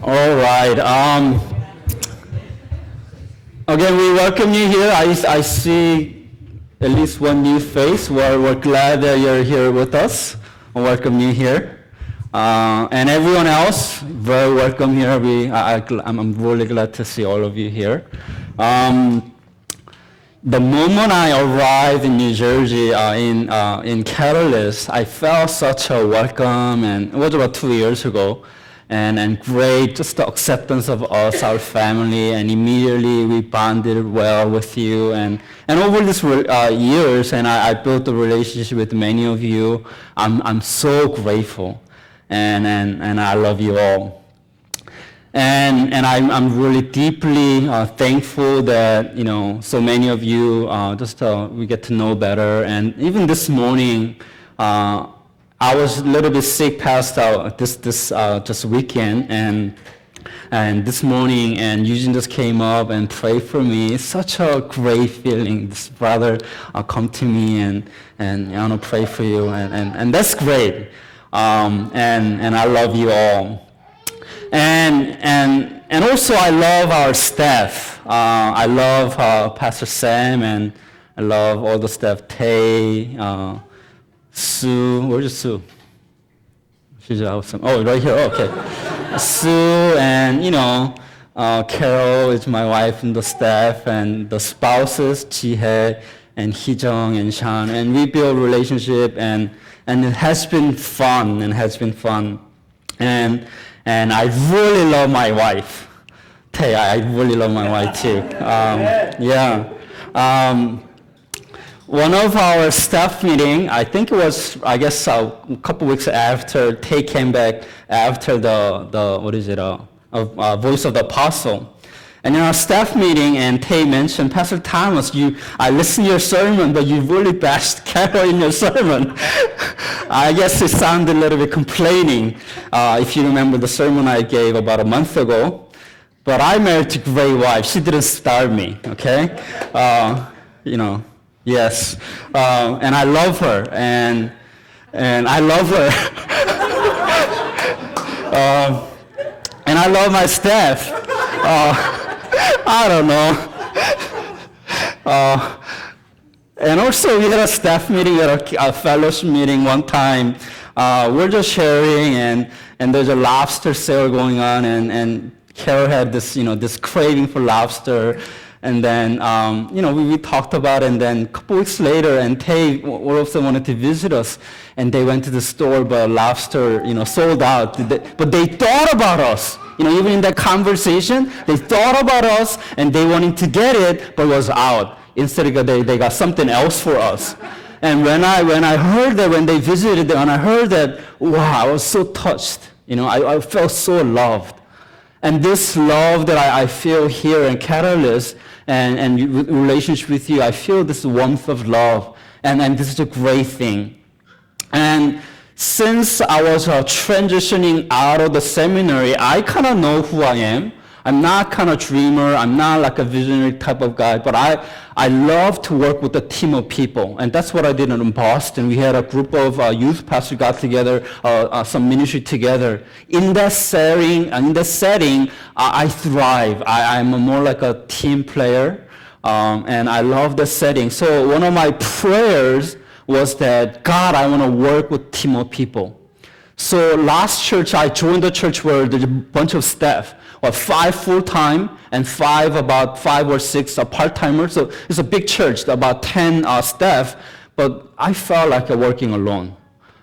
All right. Again, we welcome you here. I see at least one new face. We're glad that you're here with us. I welcome you here. And everyone else, very welcome here. I'm really glad to see all of you here. The moment I arrived in New Jersey, in Catalyst, I felt such a welcome, and it was about 2 years ago. And great, just the acceptance of us, our family, and immediately we bonded well with you. And over these years, and I built a relationship with many of you. I'm so grateful, and I love you all. And I'm really deeply thankful that so many of you we get to know better. And even this morning, I was a little bit sick, passed out this weekend, and this morning, and Eugene just came up and prayed for me. It's such a great feeling. This brother come to me and I want to pray for you, and that's great. And I love you all. And also I love our staff. I love Pastor Sam, and I love all the staff. Tay. Sue, where's Sue? She's awesome. Oh, right here. Oh, okay. Sue and Carol is my wife and the staff, and the spouses Jihae and Hee-jung and Shan, and we build relationship, and it has been fun and I really love my wife. Tay, I really love my wife too. One of our staff meeting, I think it was, a couple weeks after Tay came back after the Voice of the Apostle. And in our staff meeting, and Tay mentioned, Pastor Thomas, I listened to your sermon, but you really bashed Carol in your sermon. I guess it sounded a little bit complaining, if you remember the sermon I gave about a month ago. But I married a great wife. She didn't starve me, okay? Yes, and I love her, and I love her, and I love my staff. I don't know. And also, we had a staff meeting at a fellowship meeting one time. We're just sharing, and there's a lobster sale going on, and Carol had this craving for lobster. And then, we talked about it, and then a couple weeks later, and Tay also wanted to visit us, and they went to the store, but lobster, sold out. But they thought about us. Even in that conversation, they thought about us, and they wanted to get it, but it was out. Instead, they got something else for us. And when I heard that, when they visited, and I heard that, wow, I was so touched. I felt so loved. And this love that I feel here in Catalyst and relationship with you, I feel this warmth of love, and this is a great thing. And since I was transitioning out of the seminary, I kind of know who I am. I'm not kind of dreamer. I'm not like a visionary type of guy, but I love to work with a team of people, and that's what I did in Boston. We had a group of youth pastors got together, some ministry together. In that setting, I thrive. I'm more like a team player, and I love the setting. So one of my prayers was that, God, I want to work with a team of people. So last church, I joined the church where there's a bunch of staff. 5 full-time and about 5 or 6 part-timers. So it's a big church, about 10 staff, but I felt like working alone.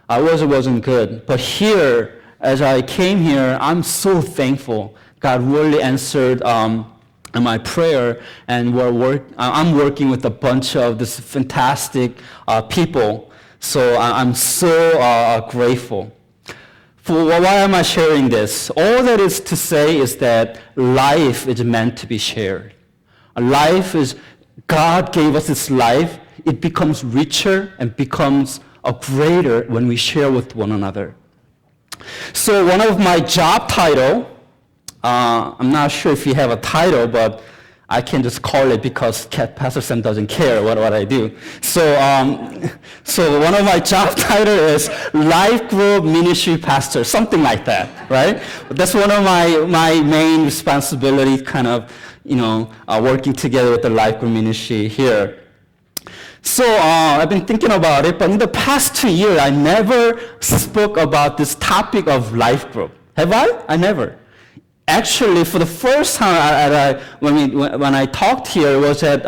I wasn't good. But here, as I came here, I'm so thankful. God really answered my prayer, and I'm working with a bunch of this fantastic people. So I'm so grateful. Why am I sharing this? All that is to say is that life is meant to be shared. God gave us this life. It becomes richer and becomes greater when we share with one another. So one of my job title, I'm not sure if you have a title, but I can just call it because Pastor Sam doesn't care what I do. So one of my job title is Life Group Ministry Pastor, something like that, right? But that's one of my main responsibilities, kind of, working together with the Life Group Ministry here. So I've been thinking about it, but in the past 2 years, I never spoke about this topic of life group. Have I? I never. Actually, for the first time when I talked here, it was at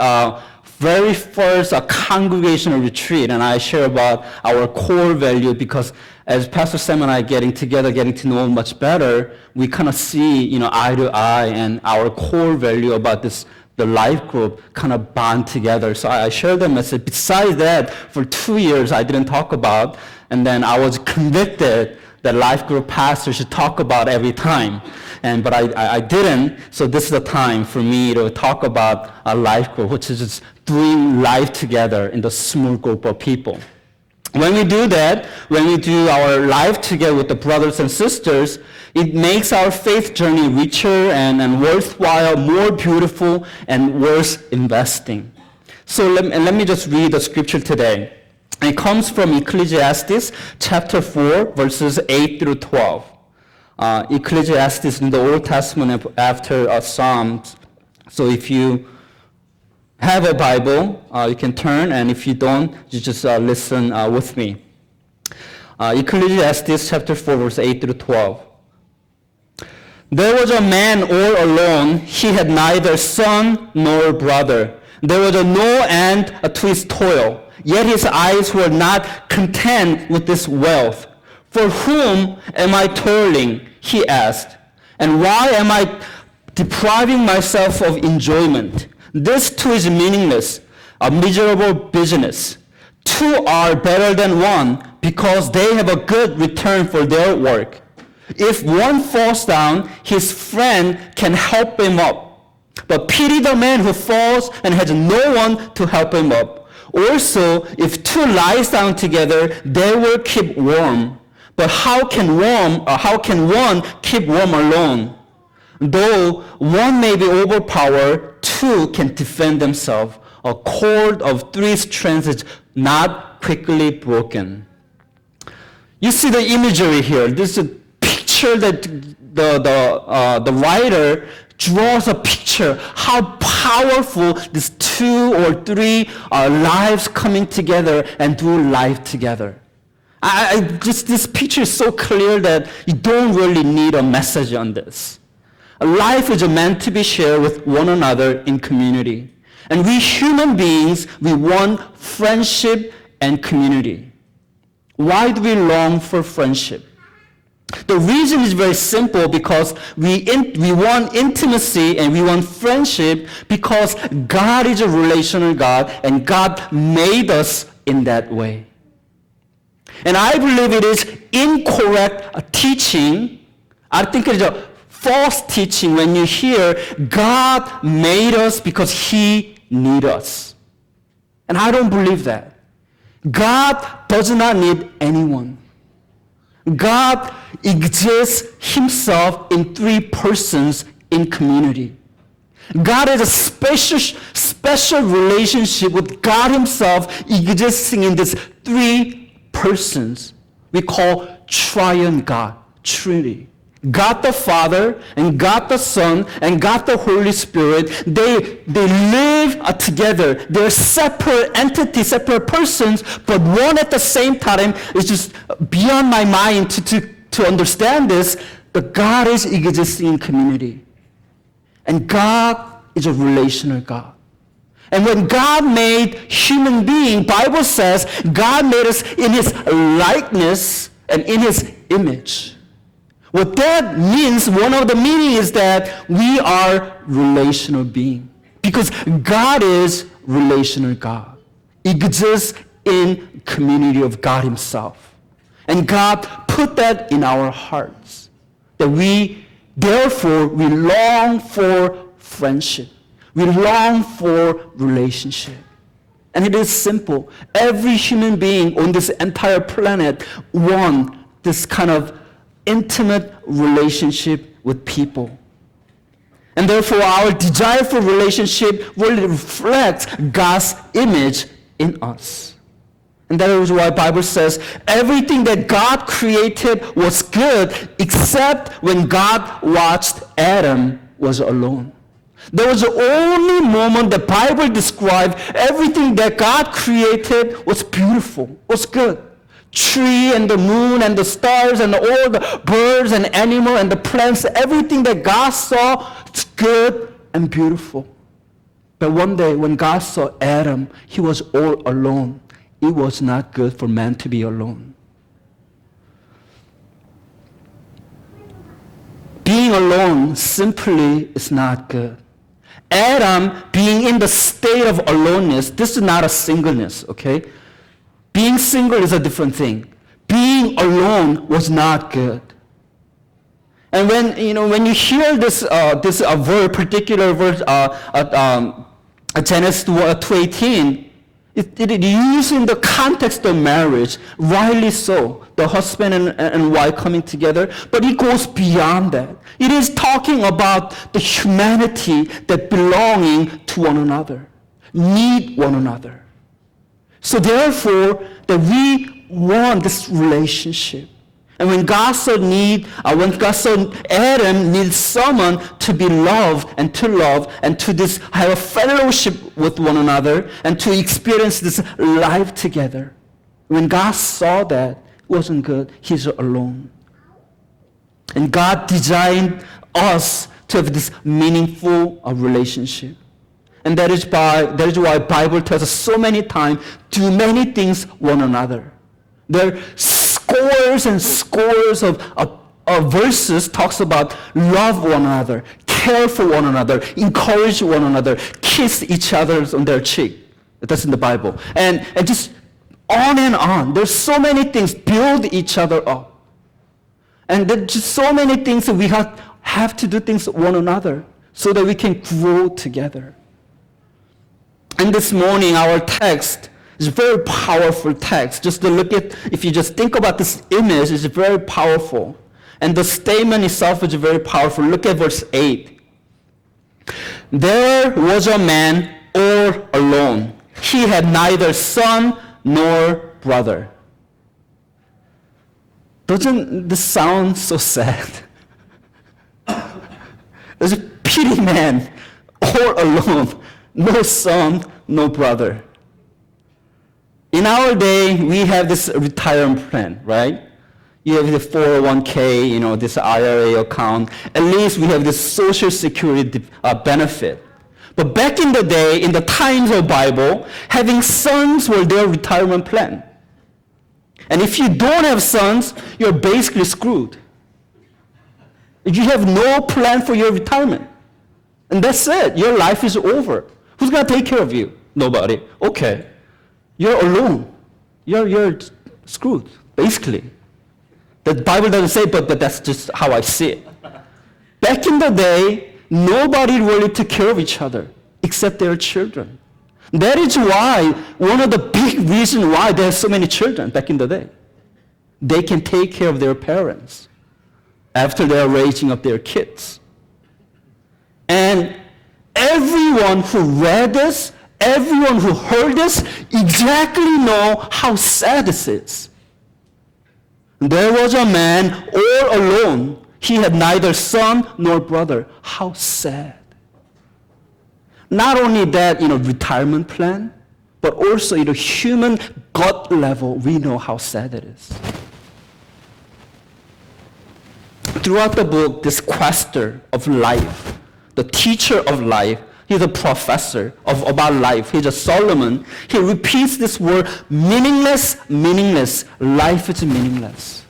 very first congregational retreat, and I share about our core value because as Pastor Sam and I getting together, getting to know much better, we kind of see, eye to eye, and our core value about the life group kind of bond together. So I shared the message. Besides that, for 2 years, I didn't talk about, and then I was convicted that life group pastor should talk about every time. But I didn't, so this is the time for me to talk about a life group, which is just doing life together in the small group of people. When we do that, when we do our life together with the brothers and sisters, it makes our faith journey richer and worthwhile, more beautiful, and worth investing. So let me just read the scripture today. It comes from Ecclesiastes chapter 4, verses 8 through 12. Ecclesiastes in the Old Testament after Psalms. So if you have a Bible, you can turn, and if you don't, you just listen with me. Ecclesiastes chapter 4, verse 8 through 12. There was a man all alone. He had neither son nor brother. There was no end to his toil. Yet his eyes were not content with this wealth. For whom am I toiling? He asked. And why am I depriving myself of enjoyment? This too is meaningless, a miserable business. Two are better than one because they have a good return for their work. If one falls down, his friend can help him up. But pity the man who falls and has no one to help him up. Also, if two lies down together, they will keep warm. But how can one keep warm alone? Though one may be overpowered, two can defend themselves. A cord of three strands is not quickly broken. You see the imagery here. This is a picture that the writer draws a picture how powerful these two or three lives coming together and do life together. This picture is so clear that you don't really need a message on this. Life is meant to be shared with one another in community. And we human beings, we want friendship and community. Why do we long for friendship? The reason is very simple, because we want intimacy and we want friendship because God is a relational God and God made us in that way. And I believe it is incorrect teaching. I think it is a false teaching when you hear God made us because He needs us. And I don't believe that. God does not need anyone. God exists Himself in three persons in community. God has a special relationship with God Himself existing in these three persons we call triune God, Trinity. God the Father and God the Son and God the Holy Spirit, they live together. They're separate entities, separate persons, but one at the same time is just beyond my mind to understand this. But God is existing in community. And God is a relational God. And when God made human being, Bible says God made us in His likeness and in His image. What that means, one of the meaning is that we are relational being. Because God is relational God. He exists in community of God Himself. And God put that in our hearts. That therefore, we long for friendship. We long for relationship. And it is simple. Every human being on this entire planet wants this kind of intimate relationship with people. And therefore, our desire for relationship will reflect God's image in us. And that is why the Bible says everything that God created was good except when God watched Adam was alone. There was the only moment the Bible described everything that God created was beautiful, was good. Tree and the moon and the stars and all the birds and animal and the plants, everything that God saw is good and beautiful. But one day when God saw Adam, he was all alone. It was not good for man to be alone. Being alone simply is not good. Adam being in the state of aloneness, this is not a singleness, okay? Being single is a different thing. Being alone was not good. And when you hear this particular verse, Genesis 2:18, it used in the context of marriage, rightly so, the husband and wife coming together, but it goes beyond that. It is talking about the humanity that belonging to one another, need one another. So therefore, that we want this relationship. And when God saw Adam needs someone to be loved and to this have a fellowship with one another and to experience this life together. When God saw that, it wasn't good. He's alone. And God designed us to have this meaningful relationship. And that is why the Bible tells us so many times, do many things one another. There are scores and scores of verses talks about love one another, care for one another, encourage one another, kiss each other on their cheek. That's in the Bible. And just on and on. There's so many things, build each other up. And there's just so many things that we have to do things with one another so that we can grow together. And this morning, our text is a very powerful text. Just to look at, if you just think about this image, it's very powerful. And the statement itself is very powerful. Look at verse 8. There was a man all alone. He had neither son nor brother. Doesn't this sound so sad? There's a pity man, all alone. No son, no brother. In our day, we have this retirement plan, right? You have the 401k, this IRA account. At least we have this social security benefit. But back in the day, in the times of Bible, having sons were their retirement plan. And if you don't have sons, you're basically screwed. You have no plan for your retirement. And that's it. Your life is over. Who's going to take care of you? Nobody. Okay. You're alone. You're screwed, basically. The Bible doesn't say, but that's just how I see it. Back in the day, nobody really took care of each other except their children. That is why, one of the big reasons why there are so many children back in the day. They can take care of their parents after they are raising up their kids. And everyone who read this, everyone who heard this, exactly know how sad this is. There was a man all alone. He had neither son nor brother. How sad. Not only that, retirement plan, but also, human gut level, we know how sad it is. Throughout the book, this quester of life, the teacher of life, he's a professor about life. He's a Solomon. He repeats this word, meaningless, meaningless. Life is meaningless.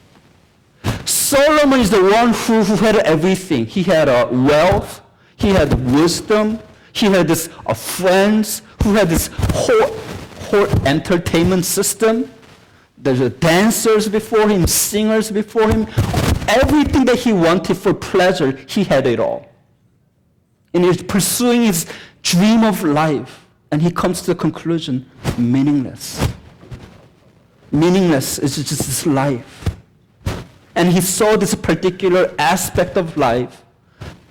Solomon is the one who had everything. He had wealth. He had wisdom. He had this friends who had this whole entertainment system. There's dancers before him, singers before him. Everything that he wanted for pleasure, he had it all. And he's pursuing his dream of life. And he comes to the conclusion, meaningless. Meaningless is just this life. And he saw this particular aspect of life,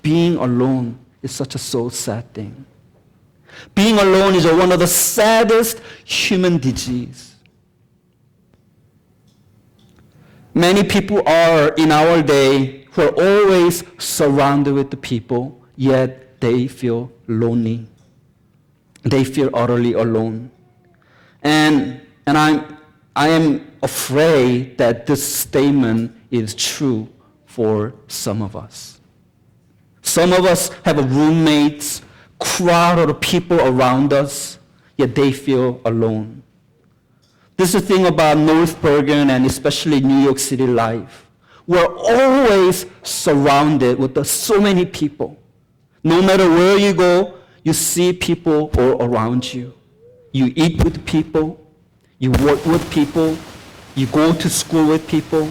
being alone, is such a so sad thing. Being alone is one of the saddest human disease. Many people are in our day who are always surrounded with the people, yet they feel lonely. They feel utterly alone. And I am afraid that this statement is true for some of us. Some of us have roommates, crowd of people around us, yet they feel alone. This is the thing about North Bergen and especially New York City life. We're always surrounded with so many people. No matter where you go, you see people all around you. You eat with people, you work with people, you go to school with people.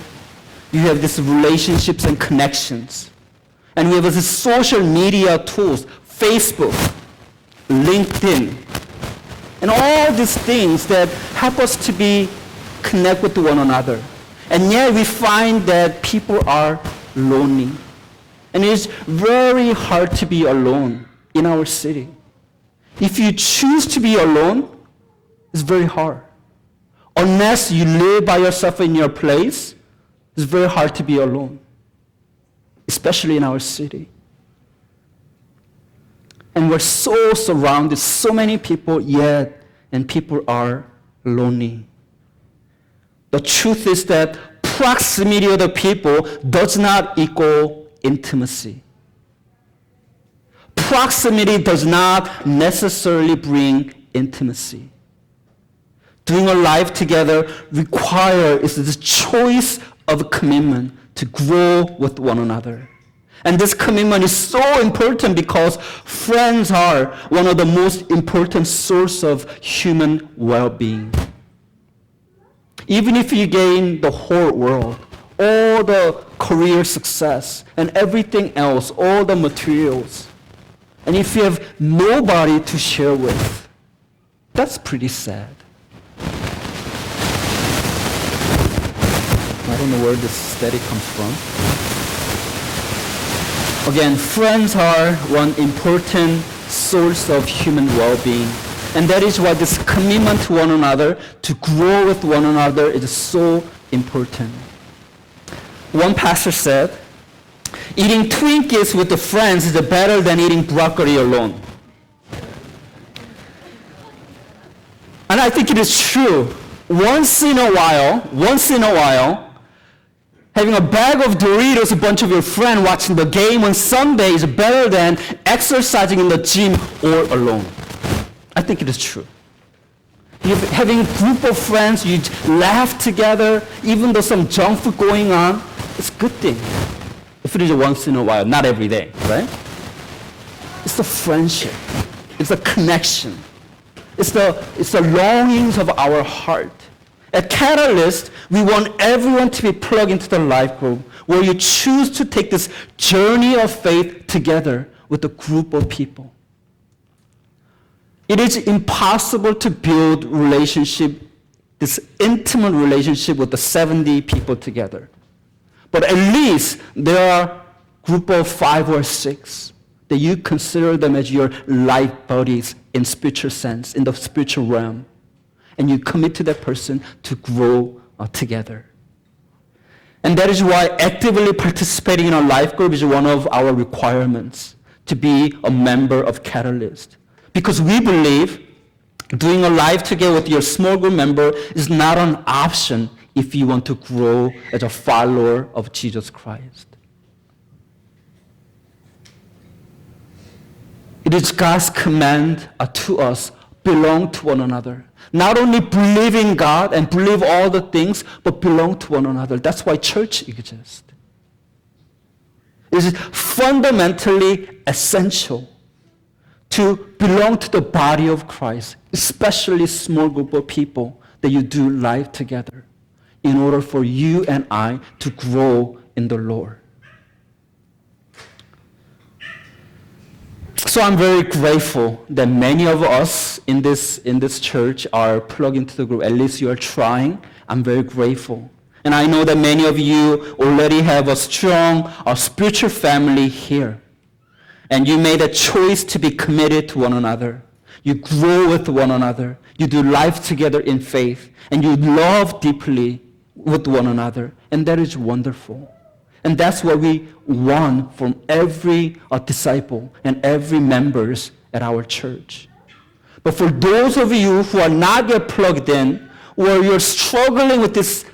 You have these relationships and connections. And we have these social media tools, Facebook, LinkedIn, and all these things that help us to connect with one another. And yet we find that people are lonely. And it's very hard to be alone in our city. If you choose to be alone, it's very hard. Unless you live by yourself in your place, it's very hard to be alone, especially in our city. And we're so surrounded, so many people, and people are lonely. The truth is that proximity of the people does not equal intimacy. Proximity does not necessarily bring intimacy. Doing a life together requires this choice of commitment to grow with one another. And this commitment is so important because friends are one of the most important sources of human well-being. Even if you gain the whole world, all the career success and everything else, all the materials, and if you have nobody to share with, that's pretty sad. I don't know where this study comes from. Again, friends are one important source of human well-being. And that is why this commitment to one another, to grow with one another, is so important. One pastor said, eating Twinkies with the friends is better than eating broccoli alone. And I think it is true. Once in a while, having a bag of Doritos, a bunch of your friends watching the game on Sunday is better than exercising in the gym or alone. I think it is true. Having a group of friends, you laugh together, even though some junk food going on, it's a good thing. If it is once in a while, not every day, right? It's the friendship. It's the connection. It's the longings of our heart. At Catalyst, we want everyone to be plugged into the life group where you choose to take this journey of faith together with a group of people. It is impossible to build this intimate relationship with the 70 people together. But at least there are a group of 5 or 6 that you consider them as your life buddies in spiritual sense, in the spiritual realm. And you commit to that person to grow together. And that is why actively participating in a life group is one of our requirements to be a member of Catalyst. Because we believe doing a life together with your small group member is not an option if you want to grow as a follower of Jesus Christ. It is God's command to us, belong to one another. Not only believe in God and believe all the things, but belong to one another. That's why church exists. It is fundamentally essential to belong to the body of Christ, especially a small group of people that you do life together in order for you and I to grow in the Lord. So I'm very grateful that many of us in this church are plugged into the group. At least you are trying. I'm very grateful. And I know that many of you already have a strong spiritual family here. and you made a choice to be committed to one another. You grow with one another. You do life together in faith, and you love deeply with one another, and that is wonderful. And that's what we want from every disciple and every members at our church. But for those of you who are not yet plugged in, or you're struggling with this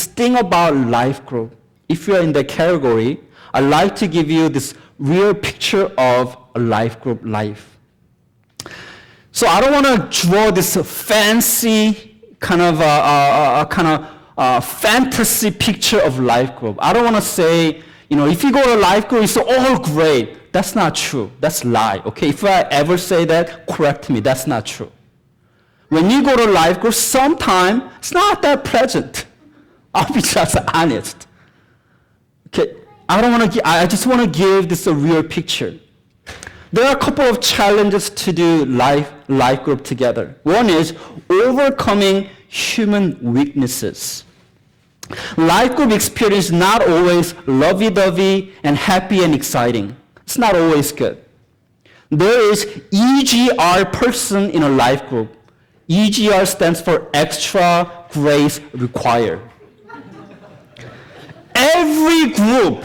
thing about life group, if you're in the category, I'd like to give you this real picture of a life group life. So I don't want to draw this fancy kind of fantasy picture of life group. I don't want to say, if you go to life group, it's all great. That's not true. That's lie. Okay, if I ever say that, correct me. That's not true. When you go to life group, sometimes it's not that pleasant. I'll be just honest. Okay, I just want to give this a real picture. There are a couple of challenges to do life group together. One is overcoming human weaknesses. Life group experience is not always lovey-dovey and happy and exciting. It's not always good. There is EGR person in a life group. EGR stands for extra grace required. Every group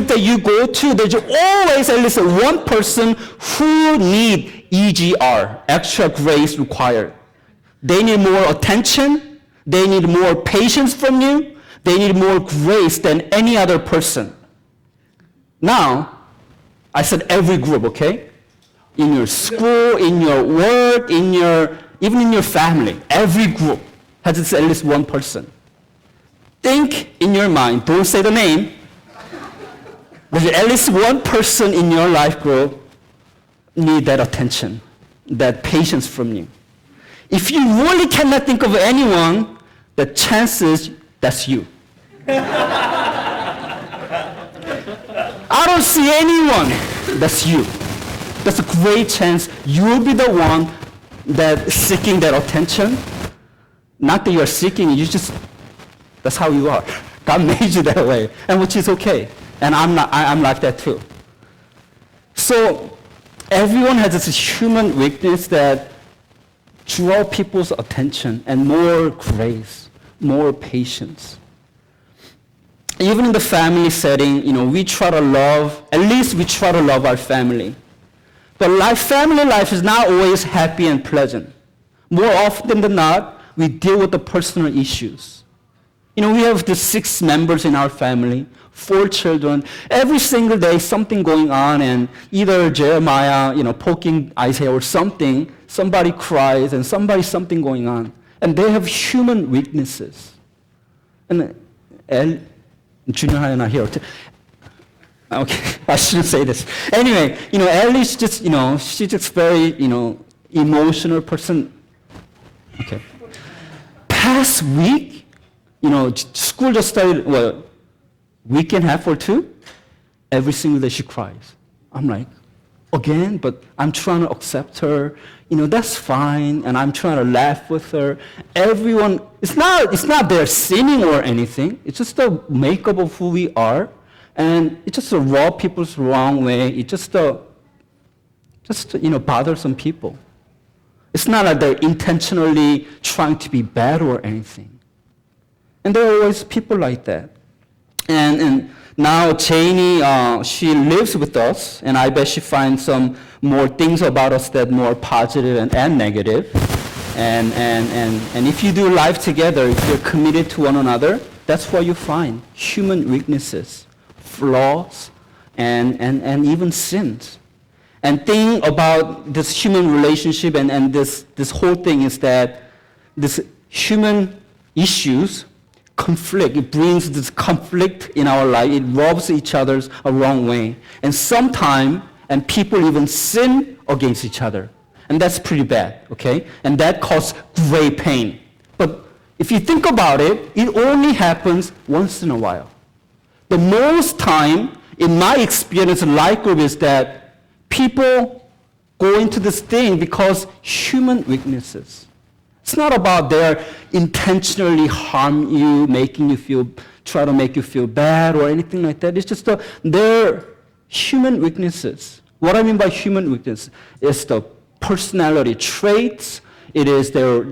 that you go to, there's always at least one person who need EGR, extra grace required. They need more attention. They need more patience from you. They need more grace than any other person. Now, I said every group, okay? In your school, in your work, even in your family, every group has at least one person. Think in your mind, don't say the name. There's at least one person in your life group need that attention, that patience from you. If you really cannot think of anyone, the chances that's you. I don't see anyone, that's you. That's a great chance you'll be the one that's seeking that attention. Not that you're seeking, that's how you are. God made you that way, and which is okay. And I'm like that too. So everyone has this human weakness that draw people's attention and more grace, more patience. Even in the family setting, we try to love, at least we try to love our family. But family life is not always happy and pleasant. More often than not, we deal with the personal issues. We have the 6 members in our family, 4 children. Every single day, something going on, and either Jeremiah, poking Isaiah or something, somebody cries, and something going on. And they have human weaknesses. And Junior and I here. Okay, I shouldn't say this. Anyway, Ellie's just, she's just very, emotional person. Okay. Past week, school just started, week and a half or 2, every single day she cries. I'm like, again? But I'm trying to accept her. That's fine, and I'm trying to laugh with her. Everyone, it's not their sinning or anything. It's just the makeup of who we are, and it's just rub people's wrong way. It just bothersome people. It's not like they're intentionally trying to be bad or anything. And there are always people like that. And now Janie, she lives with us, and I bet she finds some more things about us that more positive and negative. And if you do life together, if you're committed to one another, that's what you find. Human weaknesses, flaws, and even sins. And thing about this human relationship and this whole thing is that this human issues conflict. It brings this conflict in our life. It rubs each other's a wrong way. And sometimes, and people even sin against each other. And that's pretty bad, okay? And that causes great pain. But if you think about it, it only happens once in a while. The most time, in my experience in life group, is that people go into this thing because human weaknesses. It's not about their intentionally harm you, try to make you feel bad or anything like that. It's just their human weaknesses. What I mean by human weakness is the personality traits. It is their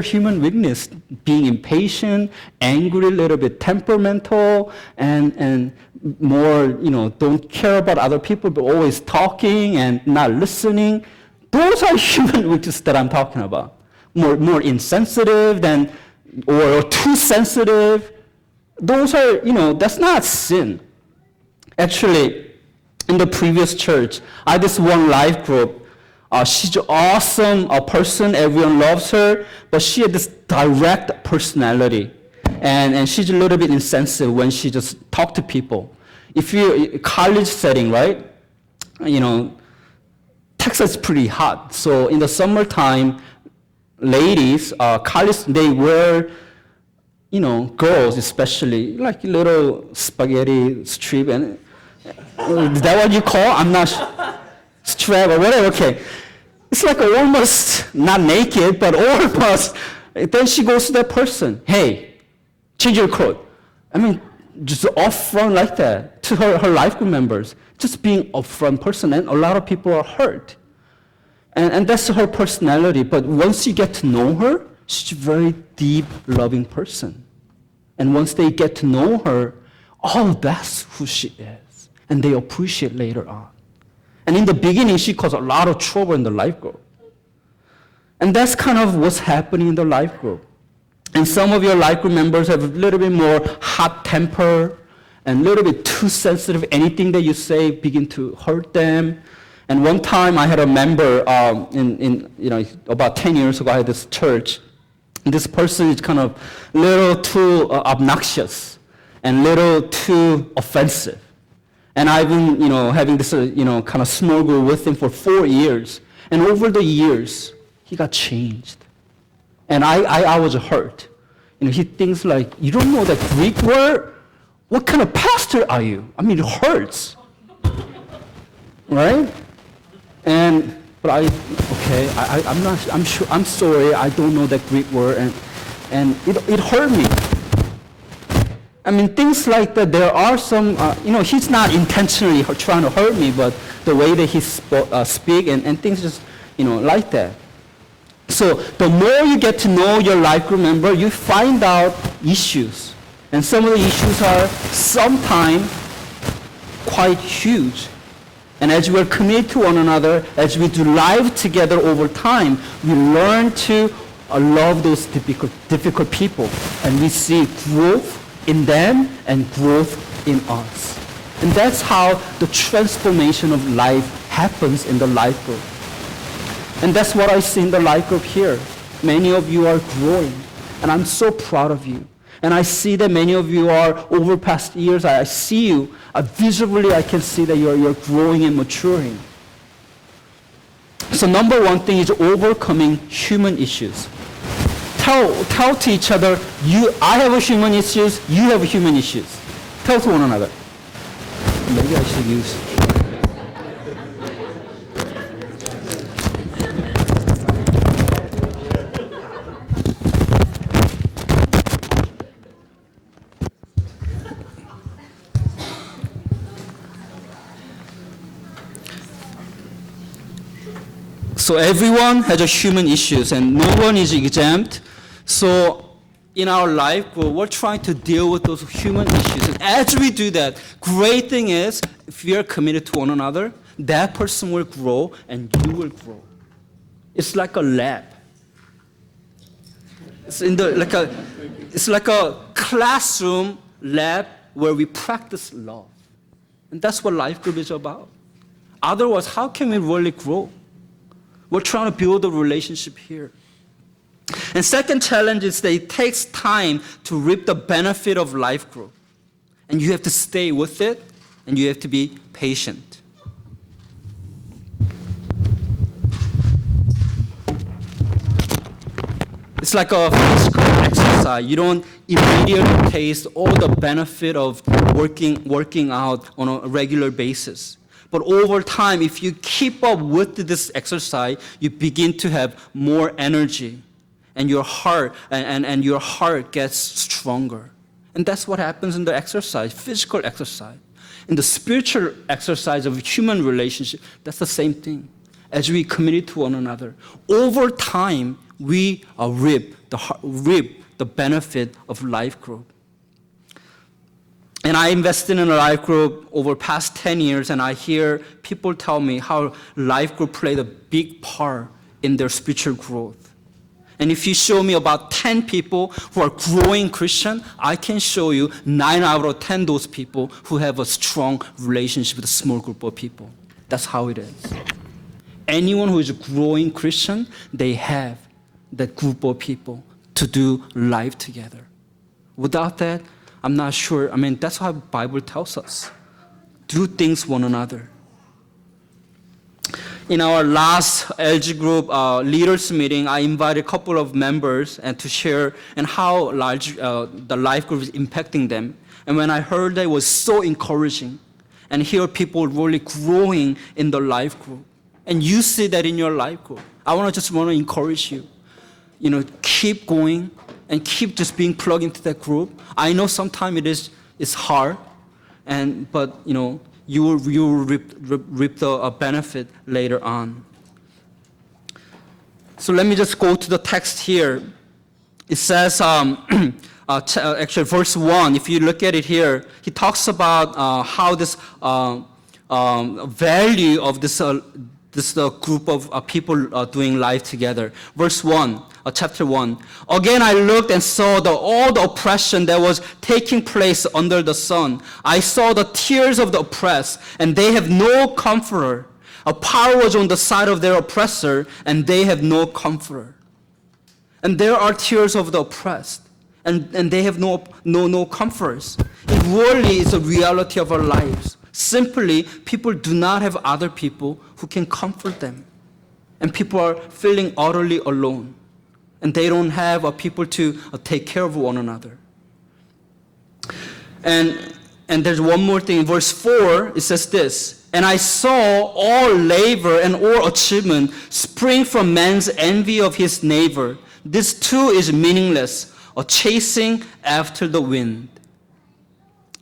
human weakness, being impatient, angry, a little bit temperamental, and more, don't care about other people, but always talking and not listening. Those are human weaknesses that I'm talking about. More insensitive or too sensitive. Those are, that's not sin. Actually, in the previous church, I had this one life group. She's an awesome person. Everyone loves her, but she had this direct personality, and she's a little bit insensitive when she just talk to people. If you're college setting, right? Texas is pretty hot, so in the summertime, ladies, college, they wear, girls especially, like little spaghetti strip, and is that what you call? I'm not sure. Strap or whatever. Okay. It's like almost not naked, but almost. Then she goes to that person. Hey, change your coat. I mean, just upfront like that to her life group members. Just being upfront person, and a lot of people are hurt. And that's her personality. But once you get to know her, she's a very deep, loving person. And once they get to know her, oh, that's who she is. And they appreciate later on. And in the beginning, she caused a lot of trouble in the life group. And that's kind of what's happening in the life group. And some of your life group members have a little bit more hot temper and a little bit too sensitive. Anything that you say begin to hurt them. And one time I had a member about 10 years ago, I had this church. And this person is kind of a little too obnoxious and a little too offensive. And I've been, having this, kind of small group with him for 4 years. And over the years, he got changed. And I was hurt. He thinks like, you don't know that Greek word? What kind of pastor are you? I mean, it hurts. Right? But I'm sorry, I don't know that Greek word. And it hurt me. I mean, things like that, there are some, he's not intentionally trying to hurt me, but the way that he speak and things just, like that. So the more you get to know your life group member, you find out issues. And some of the issues are sometimes quite huge. And as we're committed to one another, as we do life together over time, we learn to love those difficult people. And we see growth in them and growth in us. And that's how the transformation of life happens in the life group. And that's what I see in the life group here. Many of you are growing, and I'm so proud of you. And I see that many of you are, over past years, I see you, visibly I can see that you're growing and maturing. So number one thing is overcoming human issues. Tell to each other, I have human issues, you have human issues. Tell to one another. Maybe I should use. So everyone has a human issues and no one is exempt. So in our life, we're trying to deal with those human issues. And as we do that, great thing is, if we are committed to one another, that person will grow and you will grow. It's like a lab. It's like a classroom lab where we practice love. And that's what life group is about. Otherwise, how can we really grow? We're trying to build a relationship here. And second challenge is that it takes time to reap the benefit of life group. And you have to stay with it, and you have to be patient. It's like a physical exercise. You don't immediately taste all the benefit of working out on a regular basis. But over time, if you keep up with this exercise, you begin to have more energy, and your heart your heart gets stronger. And that's what happens in the exercise, physical exercise. In the spiritual exercise of human relationship, that's the same thing. As we commit to one another, over time, we reap the benefit of life group. And I invested in a life group over past 10 years, and I hear people tell me how life group played a big part in their spiritual growth. And if you show me about 10 people who are growing Christian, I can show you 9 out of 10 those people who have a strong relationship with a small group of people. That's how it is. Anyone who is a growing Christian, they have that group of people to do life together. Without that, I'm not sure. That's how the Bible tells us. Do things one another. In our last LG group leaders meeting, I invited a couple of members and to share and how the life group is impacting them. And when I heard that, it was so encouraging. And here people really growing in the life group. And you see that in your life group. I want to encourage you. Keep going and keep just being plugged into that group. I know sometimes it's hard, but you will reap the benefit later on. So let me just go to the text here. It says, actually, verse 1, if you look at it here, he talks about how this value of this group of people doing life together. Verse 1, chapter 1. Again, I looked and saw all the oppression that was taking place under the sun. I saw the tears of the oppressed, and they have no comforter. A power was on the side of their oppressor, and they have no comforter. And there are tears of the oppressed, and they have no comforters. It really is a reality of our lives. Simply, people do not have other people who can comfort them. And people are feeling utterly alone. And they don't have people to take care of one another. And there's one more thing. In verse 4, it says this, and I saw all labor and all achievement spring from man's envy of his neighbor. This too is meaningless, a chasing after the wind.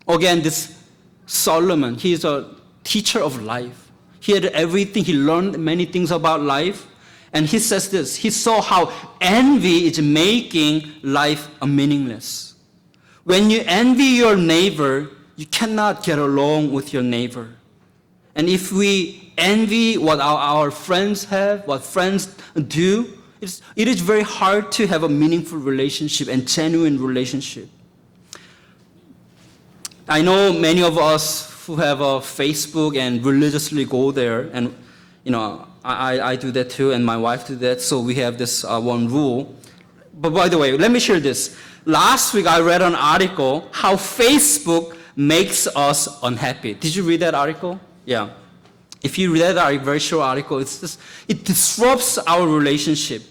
Again, this Solomon, he is a teacher of life. He had everything. He learned many things about life. And he says this, he saw how envy is making life meaningless. When you envy your neighbor, you cannot get along with your neighbor. And if we envy what our friends have, what friends do, it is very hard to have a meaningful relationship and genuine relationship. I know many of us who have a Facebook and religiously go there, and I do that too, and my wife do that, so we have this one rule. But by the way, let me share this. Last week I read an article, how Facebook makes us unhappy. Did you read that article? Yeah. If you read that very short article, it disrupts our relationship.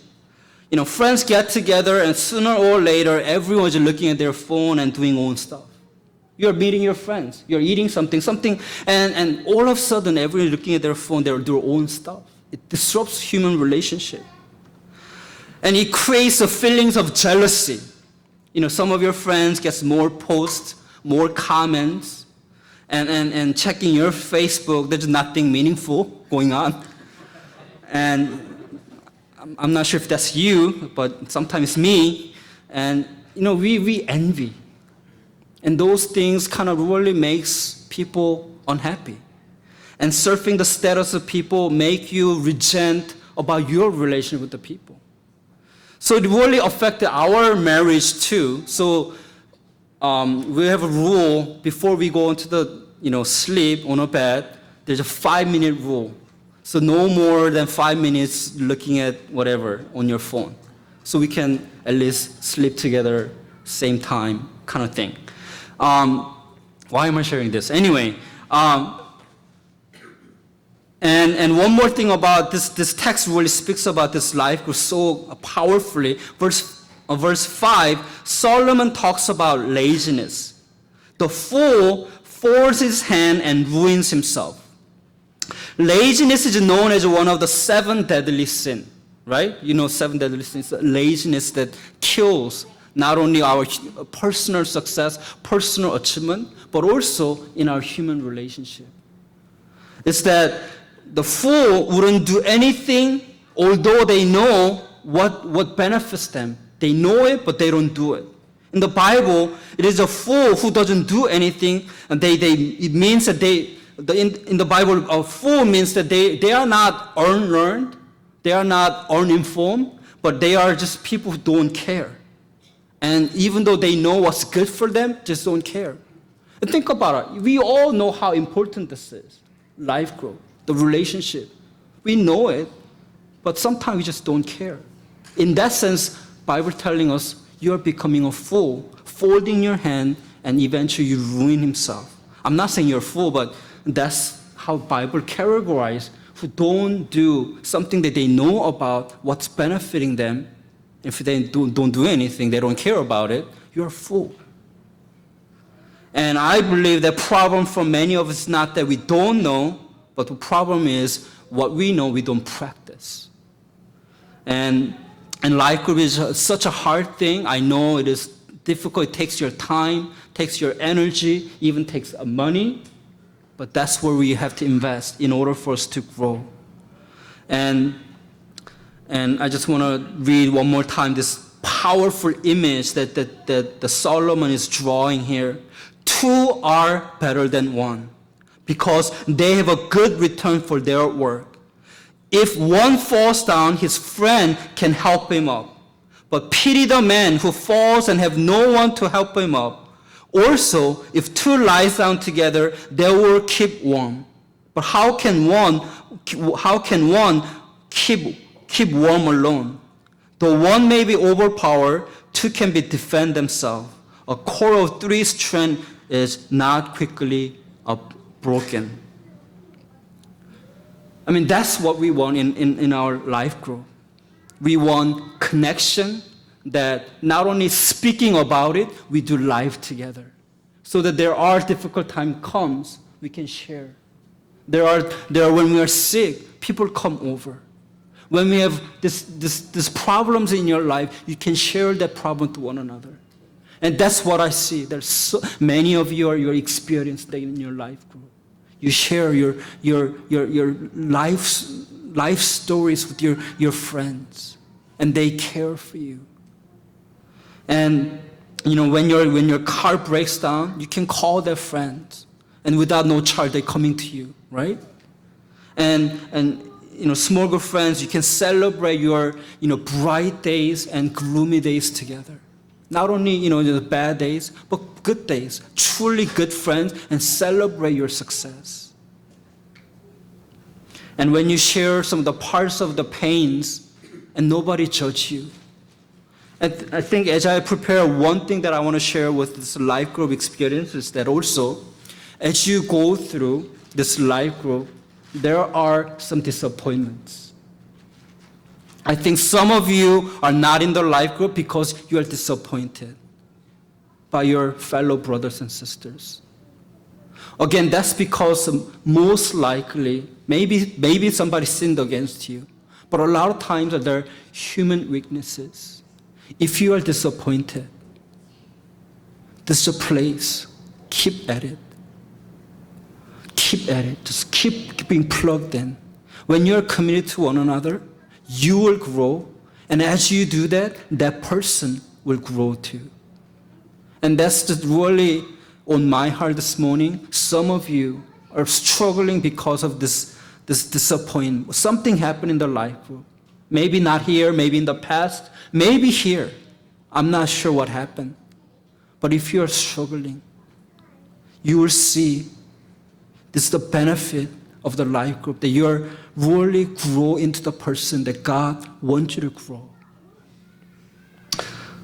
Friends get together, and sooner or later, everyone's looking at their phone and doing own stuff. You're meeting your friends, you're eating something, and all of a sudden, everyone's looking at their phone, they're doing their own stuff. It disrupts human relationship. And it creates feelings of jealousy. Some of your friends get more posts, more comments, and checking your Facebook, there's nothing meaningful going on. And I'm not sure if that's you, but sometimes me. And, we envy. And those things kind of really makes people unhappy. And surfing the status of people make you resent about your relation with the people. So it really affected our marriage too. So we have a rule before we go into the sleep on a bed. There's a 5-minute rule. So no more than 5 minutes looking at whatever on your phone. So we can at least sleep together same time kind of thing. Why am I sharing this? Anyway, and one more thing about this text really speaks about this life group so powerfully. Verse 5, Solomon talks about laziness. The fool folds his hand and ruins himself. Laziness is known as one of the 7 deadly sins, right? 7 deadly sins, laziness that kills not only our personal success, personal achievement, but also in our human relationship. It's that the fool wouldn't do anything although they know what benefits them. They know it, but they don't do it. In the Bible, it is a fool who doesn't do anything, and it means that in the Bible, a fool means that they are not unlearned, they are not uninformed, but they are just people who don't care. And even though they know what's good for them, just don't care. And think about it. We all know how important this is. Life growth, the relationship. We know it, but sometimes we just don't care. In that sense, Bible telling us you are becoming a fool, folding your hand, and eventually you ruin himself. I'm not saying you're a fool, but that's how Bible categorizes who don't do something that they know about what's benefiting them. If they don't do anything, they don't care about it, you're a fool. And I believe the problem for many of us is not that we don't know, but the problem is what we know we don't practice. And life group is such a hard thing. I know it is difficult. It takes your time, takes your energy, even takes money. But that's where we have to invest in order for us to grow. And I just want to read one more time this powerful image that Solomon is drawing here. Two are better than one because they have a good return for their work. If one falls down, his friend can help him up. But pity the man who falls and have no one to help him up. Also, if two lie down together, they will keep warm. But how can one keep warm alone? Though one may be overpowered, two can defend themselves. A cord of three strands is not quickly broken. I mean, that's what we want in our life group. We want connection that not only speaking about it, we do life together. So that there are difficult time comes, we can share. There are when we are sick, people come over. When we have this problems in your life, you can share that problem to one another. And that's what I see. There's so many of you are experienced in your life group. You share your life stories with your friends, and they care for you. And when your car breaks down, you can call their friends, and without no charge, they're coming to you, right? And small group friends, you can celebrate your bright days and gloomy days together. Not only the bad days, but good days. Truly good friends, and celebrate your success. And when you share some of the parts of the pains, and nobody judge you. And I think as I prepare, one thing that I want to share with this life group experience is that also, as you go through this life group, there are some disappointments. I think some of you are not in the life group because you are disappointed by your fellow brothers and sisters. Again, that's because most likely, maybe somebody sinned against you, but a lot of times there are human weaknesses. If you are disappointed, this is a place. Keep at it. Keep at it. Just keep being plugged in. When you're committed to one another, you will grow. And as you do that, that person will grow too. And that's just really on my heart this morning. Some of you are struggling because of this disappointment. Something happened in the life group. Maybe not here, maybe in the past, maybe here. I'm not sure what happened. But if you are struggling, you will see this is the benefit of the life group, that you are really grow into the person that God wants you to grow.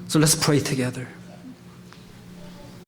So let's pray together.